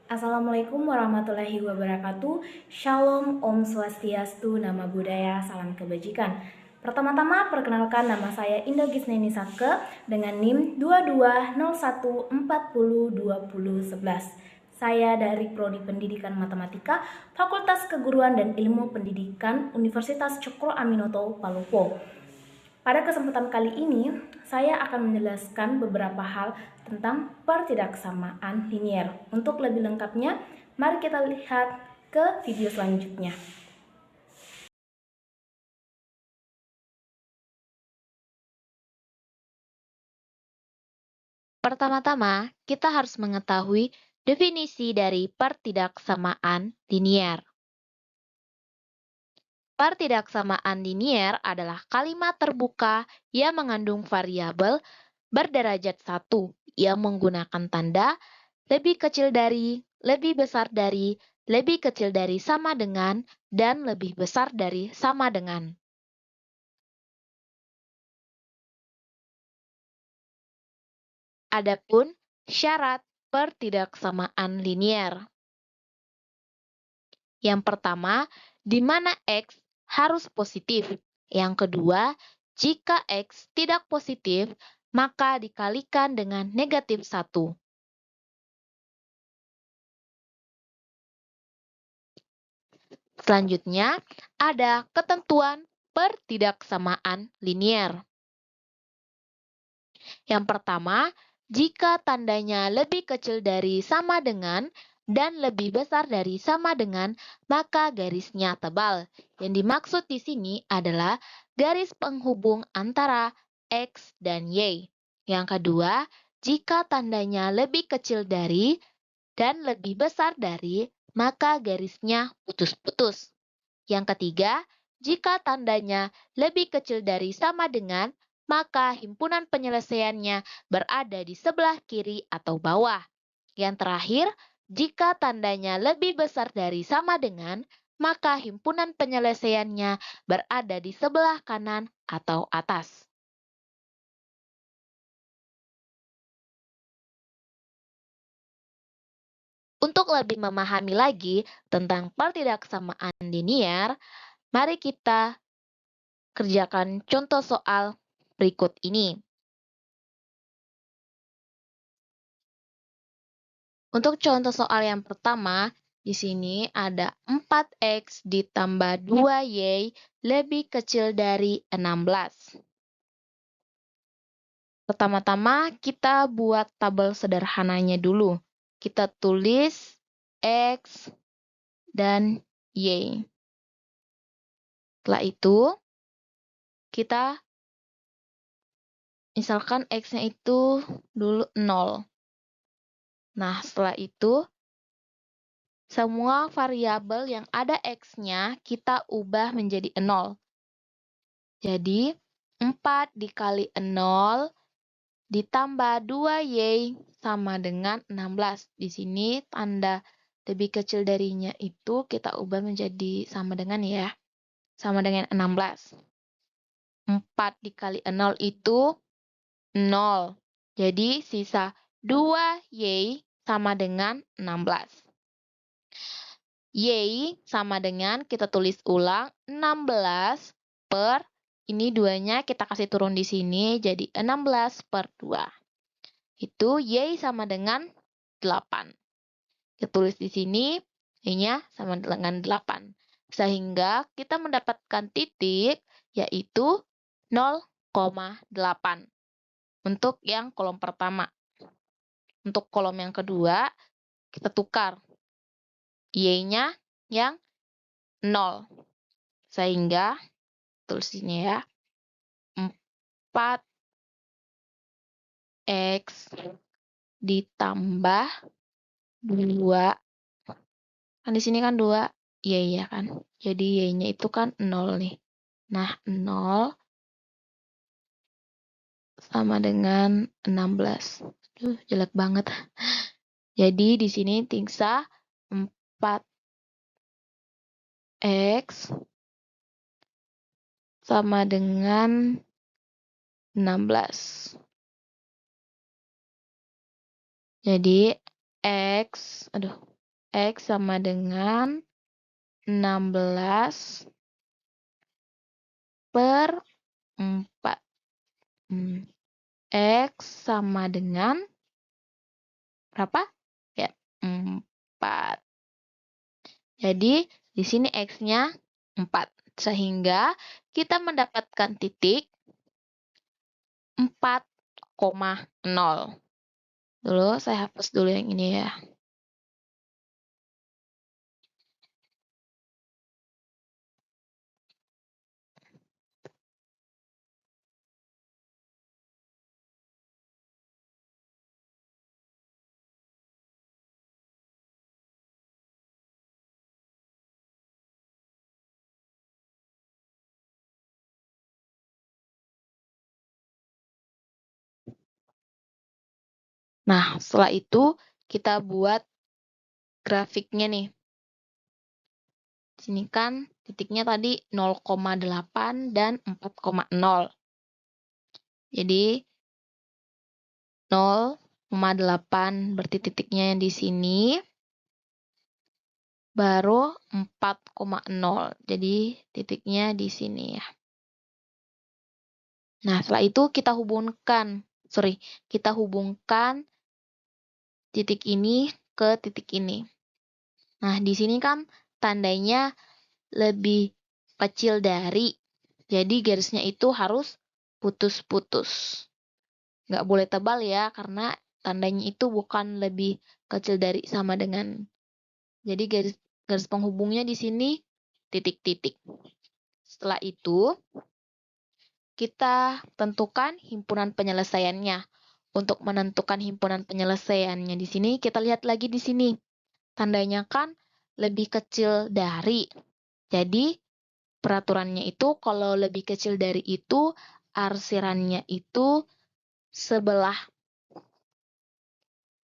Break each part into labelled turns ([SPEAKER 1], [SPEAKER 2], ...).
[SPEAKER 1] Assalamualaikum warahmatullahi wabarakatuh. Shalom, Om Swastiastu, Nama Budaya, Salam Kebajikan. Pertama-tama perkenalkan, nama saya Indah Gisneni Sake dengan NIM 2201402011. Saya dari Prodi Pendidikan Matematika, Fakultas Keguruan dan Ilmu Pendidikan, Universitas Cokro Aminoto, Palopo. Pada kesempatan kali ini, saya akan menjelaskan beberapa hal tentang pertidaksamaan linier. Untuk lebih lengkapnya, mari kita lihat ke video selanjutnya.
[SPEAKER 2] Pertama-tama, kita harus mengetahui definisi dari pertidaksamaan linier. Pertidaksamaan linier adalah kalimat terbuka yang mengandung variabel berderajat 1 yang menggunakan tanda lebih kecil dari, lebih besar dari, lebih kecil dari sama dengan, dan lebih besar dari sama dengan. Adapun syarat pertidaksamaan linier. Yang pertama, di mana X harus positif. Yang kedua, jika X tidak positif, maka dikalikan dengan negatif 1. Selanjutnya, ada ketentuan pertidaksamaan linier. Yang pertama, jika tandanya lebih kecil dari sama dengan dan lebih besar dari sama dengan, maka garisnya tebal. Yang dimaksud di sini adalah garis penghubung antara X dan Y. Yang kedua, jika tandanya lebih kecil dari dan lebih besar dari, maka garisnya putus-putus. Yang ketiga, jika tandanya lebih kecil dari sama dengan, maka himpunan penyelesaiannya berada di sebelah kiri atau bawah. Yang terakhir, jika tandanya lebih besar dari sama dengan, maka himpunan penyelesaiannya berada di sebelah kanan atau atas. Untuk lebih memahami lagi tentang pertidaksamaan linier, mari kita kerjakan contoh soal berikut ini. Untuk contoh soal yang pertama, di sini ada 4X ditambah 2Y lebih kecil dari 16. Pertama-tama kita buat tabel sederhananya dulu. Kita tulis X dan Y. Setelah itu, kita misalkan X-nya itu dulu 0. Nah, setelah itu, semua variabel yang ada X-nya kita ubah menjadi 0. Jadi, 4 dikali 0 ditambah 2Y sama dengan 16. Di sini tanda lebih kecil darinya itu kita ubah menjadi sama dengan ya. Sama dengan 16. 4 dikali 0 itu 0. Jadi sisa 2Y sama dengan 16. Y sama dengan, kita tulis ulang, 16 per, ini 2-nya kita kasih turun di sini, jadi 16 per 2. Itu Y sama dengan 8. Kita tulis di sini, Y-nya sama dengan 8. Sehingga kita mendapatkan titik, yaitu 0,8. Untuk yang kolom pertama. Untuk kolom yang kedua, kita tukar. Y-nya yang 0. Sehingga, tulis ini ya, 4X ditambah 2. Kan di sini kan 2 Y ya kan. Jadi Y-nya itu kan 0 nih. Nah, 0 sama dengan 16. Aduh, jelek banget. Jadi di sini tingsa 4X sama dengan 16. Jadi X, X sama dengan 16 per 4. X sama dengan berapa? Ya, 4. Jadi, di sini X-nya 4. Sehingga kita mendapatkan titik 4,0. Dulu saya hapus dulu yang ini ya. Nah, setelah itu kita buat grafiknya nih. Di sini kan titiknya tadi 0,8 dan 4,0. Jadi 0,8 berarti titiknya yang di sini. Baru 4,0. Jadi titiknya di sini ya. Nah, setelah itu kita hubungkan titik ini ke titik ini. Nah, di sini kan tandanya lebih kecil dari. Jadi garisnya itu harus putus-putus. Nggak boleh tebal ya, karena tandanya itu bukan lebih kecil dari sama dengan. Jadi garis penghubungnya di sini titik-titik. Setelah itu, kita tentukan himpunan penyelesaiannya. Untuk menentukan himpunan penyelesaiannya di sini, kita lihat lagi di sini. Tandanya kan lebih kecil dari. Jadi, peraturannya itu kalau lebih kecil dari itu, arsirannya itu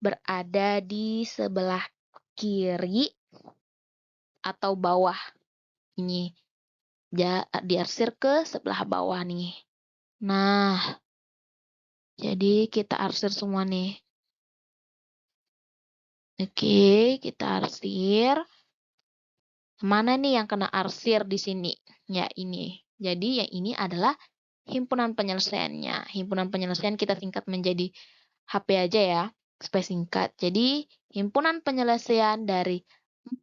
[SPEAKER 2] berada di sebelah kiri atau bawah. Ini diarsir ke sebelah bawah nih. Nah, jadi kita arsir semua nih. Oke, kita arsir. Mana nih yang kena arsir di sini? Ya, ini. Jadi, yang ini adalah himpunan penyelesaiannya. Himpunan penyelesaian kita singkat menjadi HP aja ya, supaya singkat. Jadi, himpunan penyelesaian dari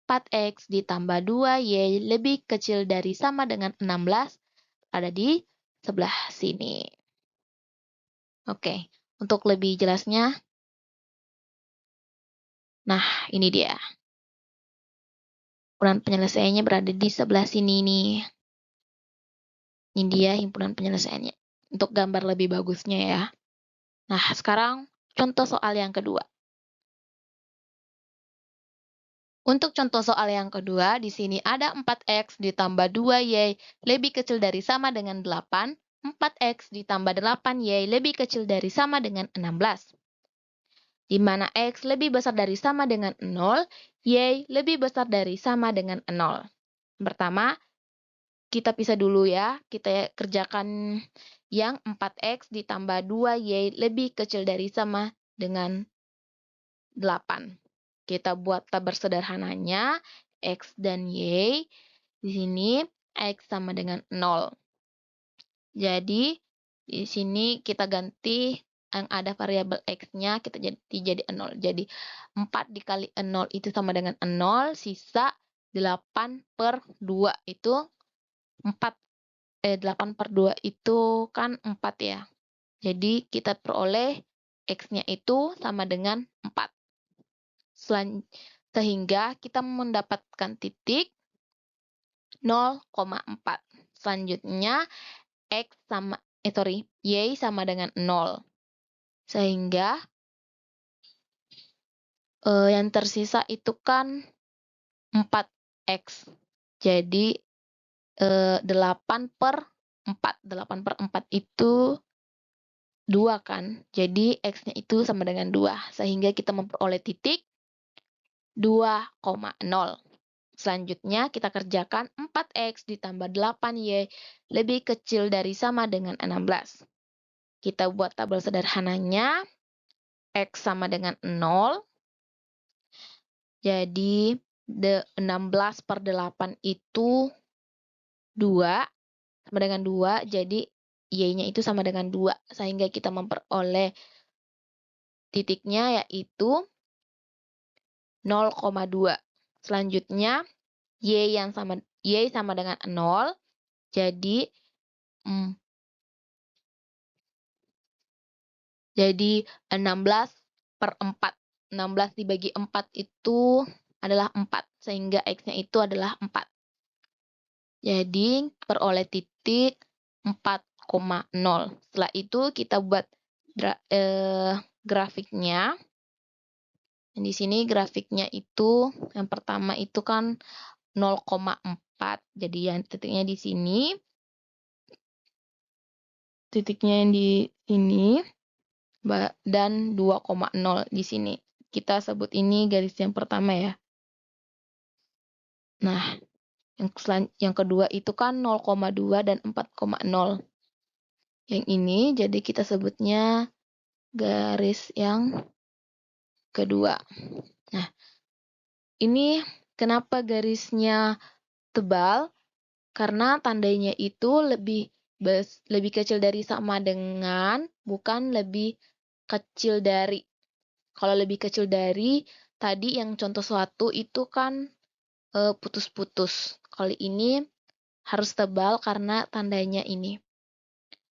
[SPEAKER 2] 4X ditambah 2Y lebih kecil dari sama dengan 16 ada di sebelah sini. Oke, untuk lebih jelasnya, nah ini dia. Himpunan penyelesaiannya berada di sebelah sini nih. Ini dia himpunan penyelesaiannya. Untuk gambar lebih bagusnya ya. Nah, sekarang contoh soal yang kedua. Untuk contoh soal yang kedua, di sini ada 4X ditambah 2Y lebih kecil dari sama dengan 8. 4X ditambah 8Y lebih kecil dari sama dengan 16. Di mana X lebih besar dari sama dengan 0, Y lebih besar dari sama dengan 0. Pertama, kita pisah dulu ya. Kita kerjakan yang 4X ditambah 2Y lebih kecil dari sama dengan 8. Kita buat tabel sederhananya, X dan Y. Di sini, X sama dengan 0. Jadi, di sini kita ganti yang ada variabel X-nya, kita jadi 0. Jadi, 4 dikali 0 itu sama dengan 0, sisa 8 per 2 itu 4. 8 per 2 itu kan 4 ya. Jadi, kita peroleh X-nya itu sama dengan 4. Sehingga kita mendapatkan titik 0,4. Selanjutnya, Y sama dengan 0. Sehingga yang tersisa itu kan 4X. Jadi 8 per 4. 8 per 4 itu 2 kan. Jadi X-nya itu sama dengan 2. Sehingga kita memperoleh titik 2,0. Selanjutnya kita kerjakan 4X ditambah 8Y lebih kecil dari sama dengan 16. Kita buat tabel sederhananya. X sama dengan 0. Jadi 16/8 itu 2, sama dengan 2, jadi Y-nya itu sama dengan 2, sehingga kita memperoleh titiknya yaitu 0,2. Selanjutnya, Y sama dengan 0, jadi mm, jadi 16/4. 16 dibagi 4 itu adalah 4, sehingga X-nya itu adalah 4. Jadi, peroleh titik 4,0. Setelah itu kita buat grafiknya. Dan di sini grafiknya itu yang pertama itu kan 0,4. Jadi yang titiknya di sini. Titiknya yang di sini dan 2,0 di sini. Kita sebut ini garis yang pertama ya. Nah, yang kedua itu kan 0,2 dan 4,0. Yang ini jadi kita sebutnya garis yang kedua. Nah, ini kenapa garisnya tebal? Karena tandanya itu lebih kecil dari sama dengan, bukan lebih kecil dari. Kalau lebih kecil dari, tadi yang contoh suatu itu kan putus-putus. Kali ini harus tebal karena tandanya ini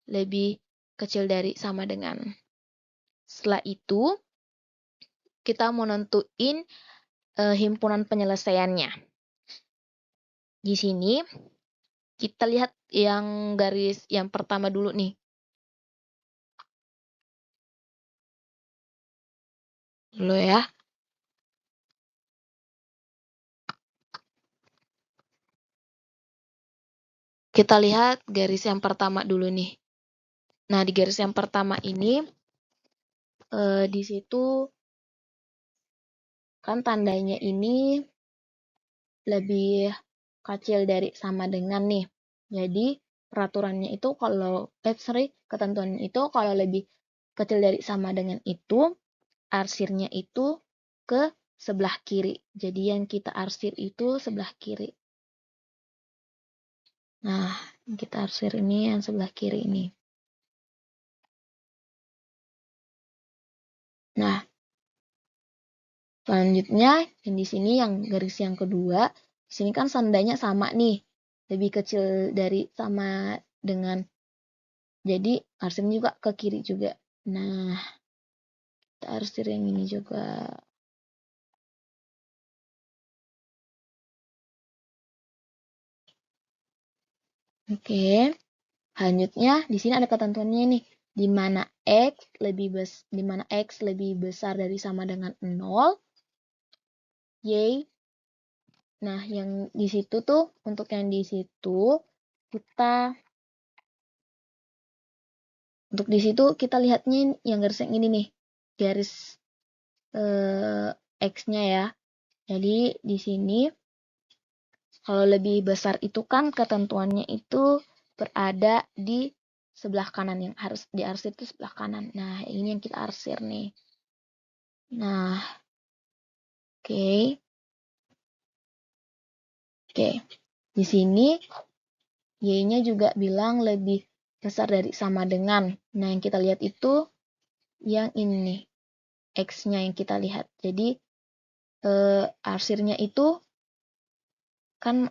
[SPEAKER 2] lebih kecil dari sama dengan. Setelah itu, kita mau nentuin himpunan penyelesaiannya. Di sini, kita lihat yang garis yang pertama dulu nih. Dulu ya. Kita lihat garis yang pertama dulu nih. Nah, di garis yang pertama ini, di situ kan tandanya ini lebih kecil dari sama dengan nih. Jadi, peraturannya itu ketentuannya itu kalau lebih kecil dari sama dengan itu, arsirnya itu ke sebelah kiri. Jadi, yang kita arsir itu sebelah kiri. Nah, kita arsir ini yang sebelah kiri ini. Nah, selanjutnya yang di sini yang garis yang kedua, di sini kan sandanya sama nih, lebih kecil dari sama dengan, jadi arsirnya juga ke kiri juga. Nah, kita arsir yang ini juga. Oke, selanjutnya di sini ada ketentuannya nih, di mana X lebih besar dari sama dengan 0, Y. Nah, yang di situ tuh, untuk yang di situ, untuk di situ kita lihatnya yang garis yang ini nih, garis X-nya ya. Jadi di sini kalau lebih besar itu kan ketentuannya itu berada di sebelah kanan, yang harus diarsir itu sebelah kanan. Nah, ini yang kita arsir nih. Nah, oke. Oke. Di sini Y-nya juga bilang lebih besar dari sama dengan. Nah, yang kita lihat itu yang ini nih, X-nya yang kita lihat. Jadi arsirnya itu kan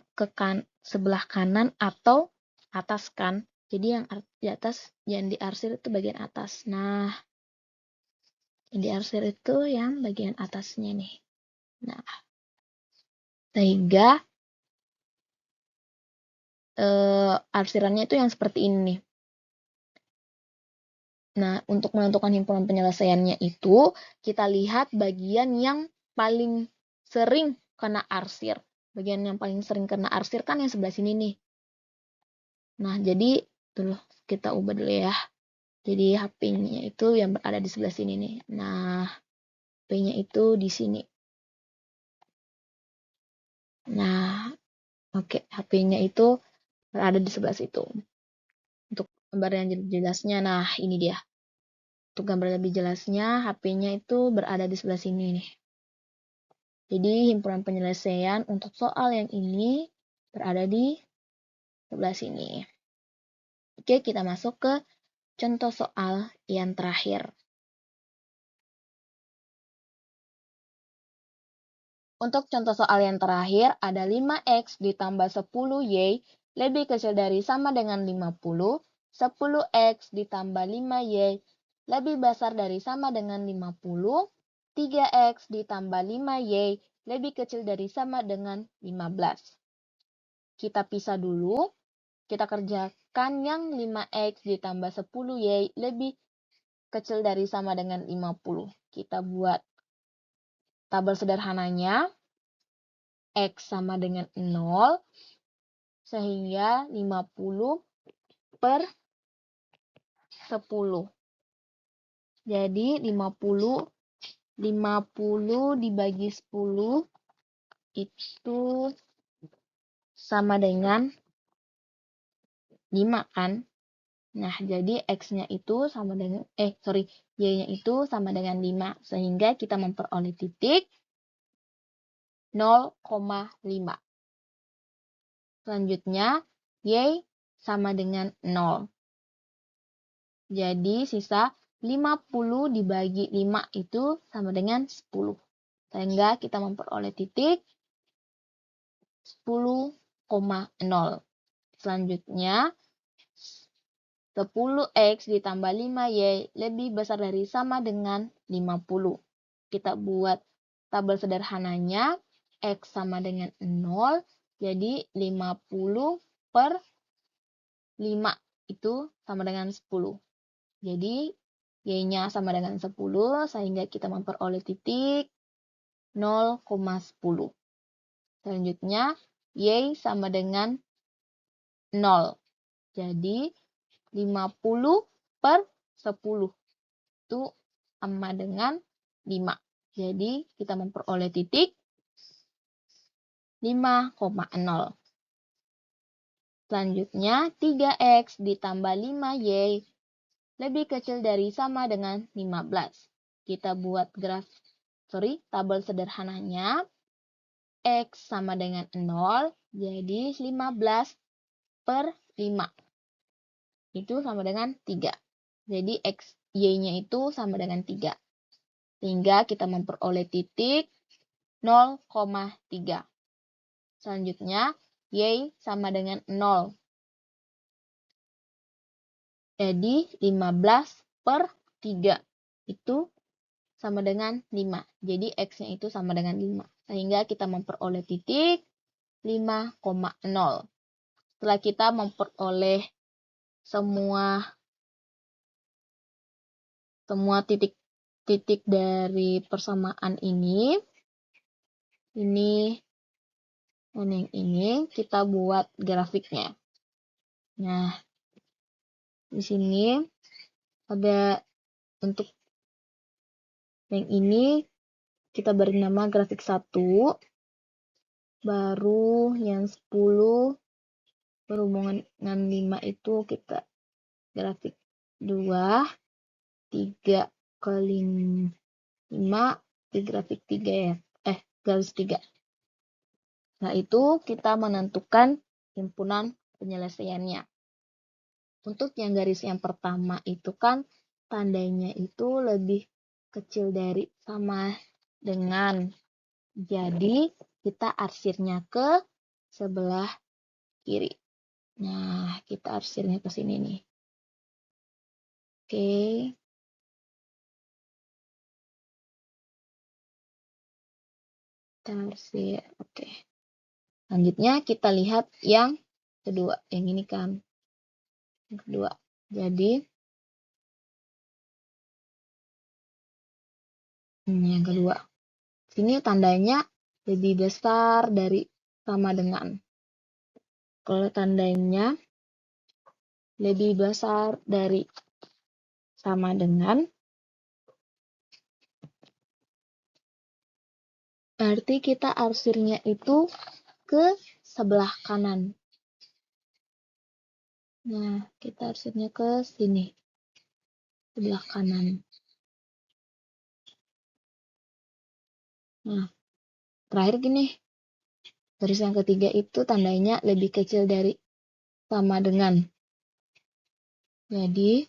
[SPEAKER 2] sebelah kanan atau atas kan. Jadi yang di atas, yang diarsir itu bagian atas. Nah, yang diarsir itu yang bagian atasnya nih. Nah, sehingga arsirannya itu yang seperti ini nih. Nah, untuk menentukan himpunan penyelesaiannya itu, kita lihat bagian yang paling sering kena arsir. Bagian yang paling sering kena arsir kan yang sebelah sini nih. Nah, jadi dulu kita ubah dulu ya. Jadi HP-nya itu yang berada di sebelah sini nih. Nah, HP-nya itu di sini. Nah, oke, HP-nya itu berada di sebelah situ. Untuk gambar yang jelasnya, nah ini dia. Untuk gambar lebih jelasnya, HP-nya itu berada di sebelah sini nih. Jadi himpunan penyelesaian untuk soal yang ini berada di sebelah sini. Oke, kita masuk ke contoh soal yang terakhir. Untuk contoh soal yang terakhir, ada 5x ditambah 10y lebih kecil dari sama dengan 50, 10x ditambah 5y lebih besar dari sama dengan 50, 3x ditambah 5y lebih kecil dari sama dengan 15. Kita pisah dulu, kita kerjakan yang 5x ditambah 10y lebih kecil dari sama dengan 50. Kita buat tabel sederhananya. X sama dengan 0, sehingga 50 per 10. Jadi 50 dibagi 10 itu sama dengan 5 kan? Nah, jadi X-nya itu sama dengan, Y-nya itu sama dengan 5. Sehingga kita memperoleh titik 0,5. Selanjutnya, Y sama dengan 0. Jadi, sisa 50 dibagi 5 itu sama dengan 10. Sehingga kita memperoleh titik 10,0. Selanjutnya, 10x ditambah 5y lebih besar dari sama dengan 50. Kita buat tabel sederhananya, x sama dengan 0, jadi 50 per 5 itu sama dengan 10. Jadi, y-nya sama dengan 10, sehingga kita memperoleh titik 0,10. Selanjutnya, y sama dengan 0. Jadi, 50 per 10 itu sama dengan 5. Jadi, kita memperoleh titik 5,0. Selanjutnya, 3x ditambah 5y lebih kecil dari sama dengan 15. Kita buat tabel sederhananya. X sama dengan 0, jadi 15 per 5. Itu sama dengan 3. Jadi Y-nya itu sama dengan 3. Sehingga kita memperoleh titik 0,3. Selanjutnya, Y sama dengan 0. Jadi 15 per 3 itu sama dengan 5. Jadi X-nya itu sama dengan 5. Sehingga kita memperoleh titik 5,0. Setelah kita memperoleh semua titik-titik dari persamaan ini dan yang ini kita buat grafiknya. Nah, di sini ada untuk yang ini kita beri nama grafik 1, baru yang 10 berhubungan dengan 5 itu kita grafik 2, 3 kali 5 di grafik 3 ya. Garis 3. Nah, itu kita menentukan himpunan penyelesaiannya. Untuk yang garis yang pertama itu kan tandanya itu lebih kecil dari sama dengan. Jadi, kita arsirnya ke sebelah kiri. Nah, kita arsirnya ke sini nih. Oke. Kita arsir. Oke. Selanjutnya kita lihat yang kedua. Yang ini kan. Yang kedua. Jadi, yang kedua. Sini tandanya lebih besar dari sama dengan. Kalau tandanya lebih besar dari sama dengan, berarti kita arsirnya itu ke sebelah kanan. Nah, kita arsirnya ke sini. Sebelah kanan. Nah, terakhir gini, garis yang ketiga itu tandanya lebih kecil dari sama dengan. Jadi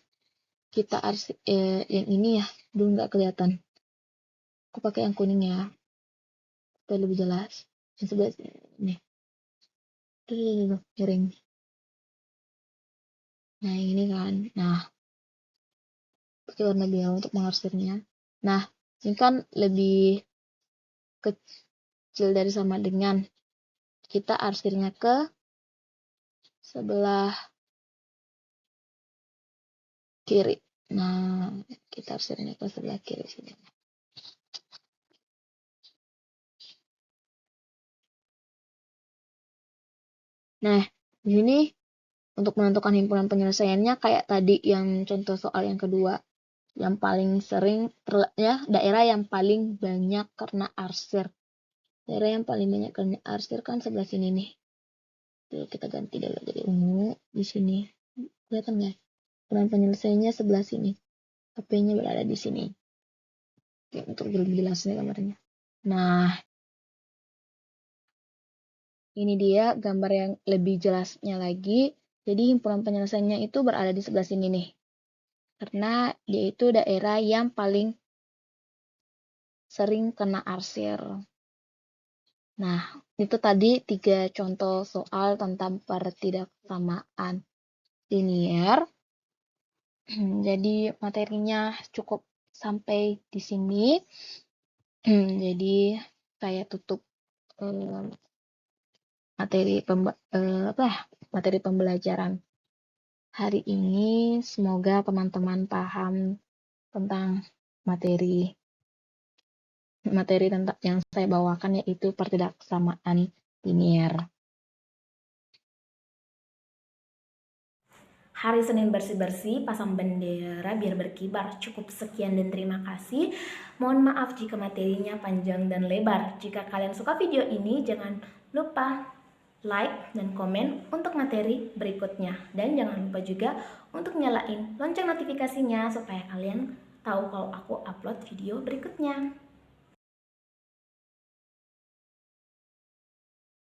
[SPEAKER 2] kita harus yang ini ya, dulu nggak kelihatan. Aku pakai yang kuning ya, supaya lebih jelas. Yang sebelah sini. Tuh, miring. Nah, ini kan. Nah, pakai warna biru untuk mengarsirnya. Nah, ini kan lebih kecil dari sama dengan. Kita arsirnya ke sebelah kiri. Nah, kita arsirnya ke sebelah kiri sini. Nah, di sini untuk menentukan himpunan penyelesaiannya kayak tadi yang contoh soal yang kedua. Yang paling sering daerah yang paling banyak kena arsir. Daerah yang paling banyak kena arsir kan sebelah sini nih. Tuh, kita ganti dulu jadi ungu di sini. Kelihatan nggak? Himpunan penyelesaiannya sebelah sini. HP-nya berada di sini. Oke, untuk lebih jelasnya gambarnya. Nah, ini dia gambar yang lebih jelasnya lagi. Jadi himpunan penyelesaiannya itu berada di sebelah sini nih. Karena dia itu daerah yang paling sering kena arsir. Nah, itu tadi 3 contoh soal tentang pertidaksamaan linier. Jadi materinya cukup sampai di sini. Jadi saya tutup materi pembelajaran hari ini. Semoga teman-teman paham tentang materi tentang yang saya bawakan, yaitu pertidaksamaan linier.
[SPEAKER 1] Hari Senin bersih-bersih, pasang bendera biar berkibar. Cukup sekian dan terima kasih. Mohon maaf jika materinya panjang dan lebar. Jika kalian suka video ini, jangan lupa like dan komen untuk materi berikutnya. Dan jangan lupa juga untuk nyalain lonceng notifikasinya supaya kalian tahu kalau aku upload video berikutnya.